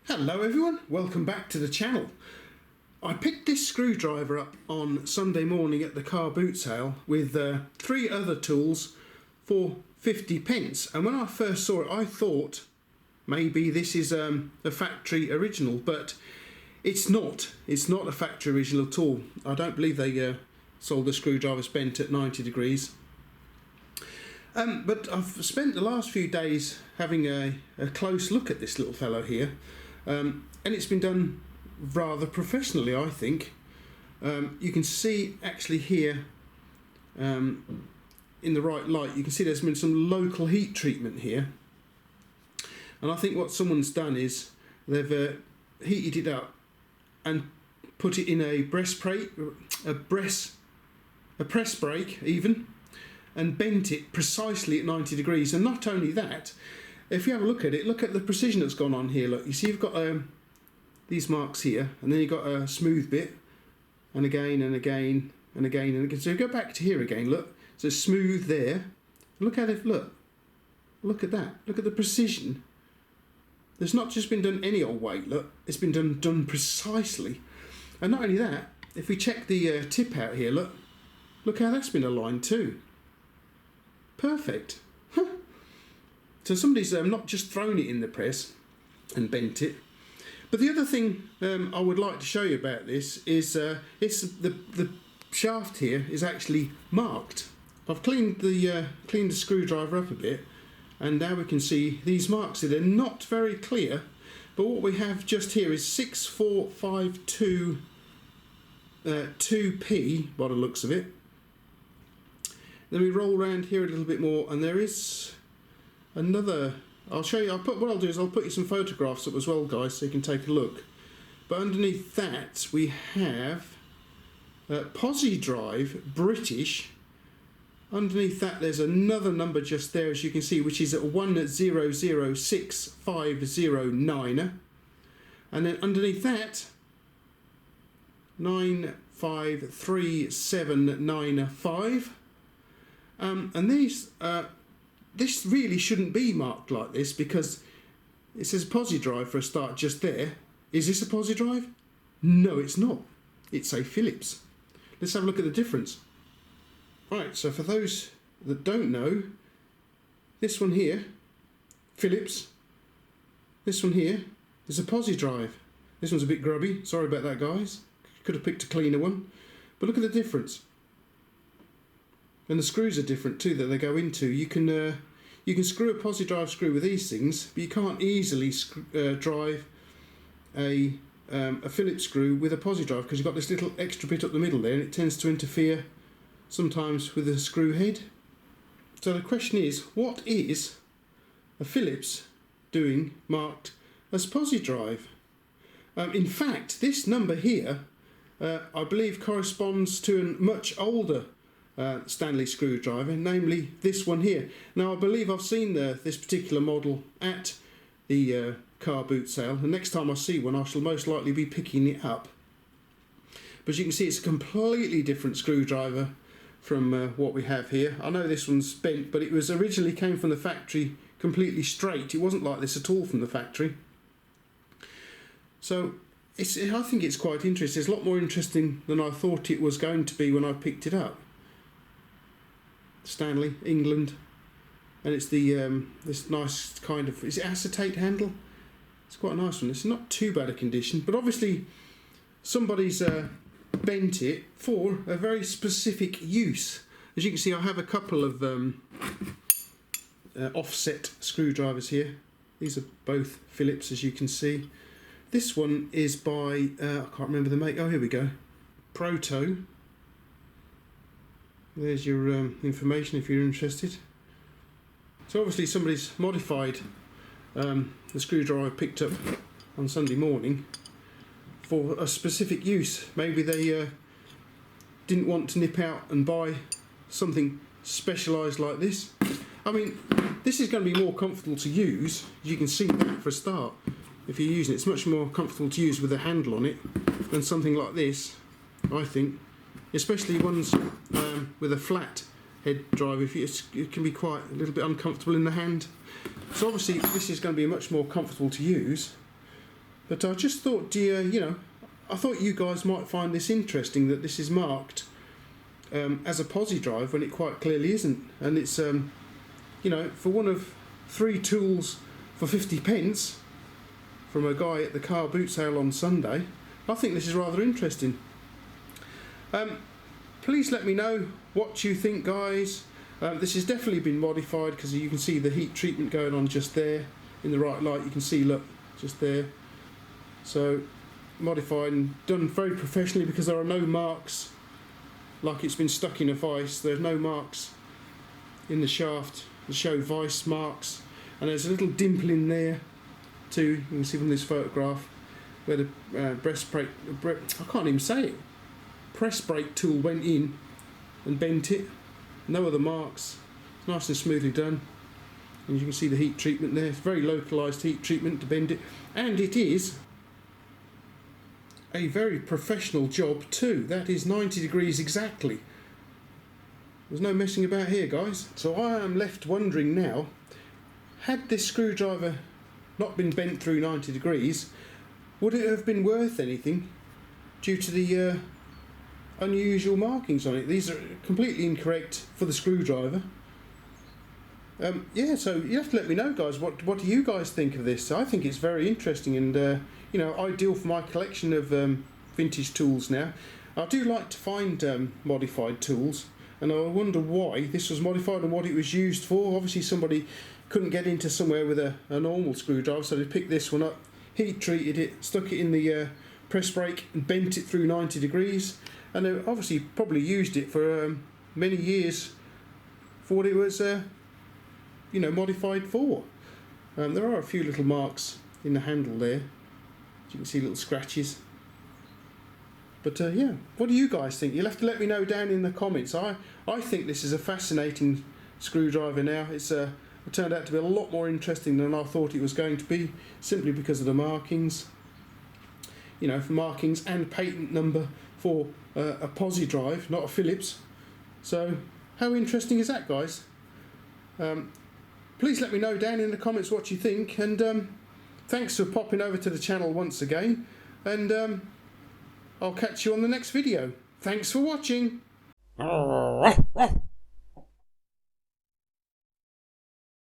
Hello everyone, welcome back to the channel. I picked this screwdriver up on Sunday morning at the car boot sale with 3 other tools for 50 pence, and when I first saw it I thought maybe this is a factory original, but it's not. It's not a factory original at all. I don't believe they sold the screwdrivers bent at 90 degrees. But I've spent the last few days having a close look at this little fellow here. And it's been done rather professionally, I think. You can see actually here in the right light, you can see there's been some local heat treatment here. And I think what someone's done is they've heated it up and put it in a press brake even, and bent it precisely at 90 degrees. And not only that, if you have a look at it, look at the precision that's gone on here. Look, you see you've got these marks here, and then you've got a smooth bit, and again and again and again and again. So you go back to here again, look, so it's smooth there. Look how they've, look at that, look at the precision. There's not just been done any old way, look, it's been done precisely. And not only that, if we check the tip out here, look how that's been aligned too. Perfect. So somebody's not just thrown it in the press and bent it. But the other thing I would like to show you about this is it's the shaft here is actually marked. I've cleaned the screwdriver up a bit, and now we can see these marks here. They're not very clear, but what we have just here is 6452 2P by the looks of it. Then we roll around here a little bit more, and there is another. I'll show you. What I'll do is I'll put you some photographs up as well, guys, so you can take a look. But underneath that we have Pozidriv British. Underneath that there's another number just there, as you can see, which is at 10065009, and then underneath that 953795. And these, this really shouldn't be marked like this, because it says Pozidriv for a start just there. Is this a Pozidriv? No, it's not. It's a Phillips. Let's have a look at the difference. Right, so for those that don't know, this one here, Phillips. This one here is a Pozidriv. This one's a bit grubby. Sorry about that, guys. Could have picked a cleaner one. But look at the difference. And the screws are different too that they go into. You can screw a Pozidriv screw with these things, but you can't easily drive a Phillips screw with a Pozidriv, because you've got this little extra bit up the middle there, and it tends to interfere sometimes with the screw head. So the question is, what is a Phillips doing marked as Pozidriv? In fact, this number here, I believe, corresponds to a much older Stanley screwdriver, namely this one here. Now I believe I've seen this particular model at the car boot sale, and next time I see one I shall most likely be picking it up. But you can see it's a completely different screwdriver from what we have here. I know this one's bent, but it was originally came from the factory completely straight. It wasn't like this at all from the factory. So I think it's quite interesting. It's a lot more interesting than I thought it was going to be when I picked it up. Stanley, England, and it's the this nice kind of, is it acetate handle? It's quite a nice one. It's not too bad a condition, but obviously somebody's bent it for a very specific use. As you can see, I have a couple of offset screwdrivers here. These are both Phillips, as you can see. This one is by I can't remember the make. Oh, here we go, Proto. There's your information if you're interested. So obviously somebody's modified the screwdriver I picked up on Sunday morning for a specific use. Maybe they didn't want to nip out and buy something specialised like this. I mean, this is going to be more comfortable to use. You can see that for a start. If you're using it, it's much more comfortable to use with a handle on it than something like this, I think. Especially ones with a flat head drive, it can be quite a little bit uncomfortable in the hand. So obviously this is going to be much more comfortable to use. But I just thought, you know, I thought you guys might find this interesting, that this is marked as a Pozidriv when it quite clearly isn't. And it's, you know, for one of 3 tools for 50p from a guy at the car boot sale on Sunday, I think this is rather interesting. Please let me know what you think, guys. This has definitely been modified, because you can see the heat treatment going on just there in the right light. You can see, look, just there. So modified and done very professionally, because there are no marks like it's been stuck in a vice. There's no marks in the shaft to show vice marks, and there's a little dimple in there too. You can see from this photograph where the breast brake, I can't even say it, press brake tool went in and bent it. No other marks. It's nice and smoothly done. And you can see the heat treatment there. It's very localised heat treatment to bend it, and it is a very professional job too. That is 90 degrees exactly. There's no messing about here, guys. So I am left wondering now, had this screwdriver not been bent through 90 degrees, would it have been worth anything due to the unusual markings on it? These are completely incorrect for the screwdriver. Yeah, so you have to let me know, guys, what do you guys think of this? I think it's very interesting and you know, ideal for my collection of vintage tools now. I do like to find modified tools, and I wonder why this was modified and what it was used for. Obviously somebody couldn't get into somewhere with a normal screwdriver, so they picked this one up, heat treated it, stuck it in the press brake and bent it through 90 degrees, and they obviously probably used it for many years for what it was you know, modified for. There are a few little marks in the handle there. You can see little scratches. But yeah, what do you guys think? You'll have to let me know down in the comments. I think this is a fascinating screwdriver now. It's it turned out to be a lot more interesting than I thought it was going to be, simply because of the markings. You know, for markings and patent number for a Pozidriv, not a Phillips. So how interesting is that, guys? Please let me know down in the comments what you think, and thanks for popping over to the channel once again, and I'll catch you on the next video. Thanks for watching.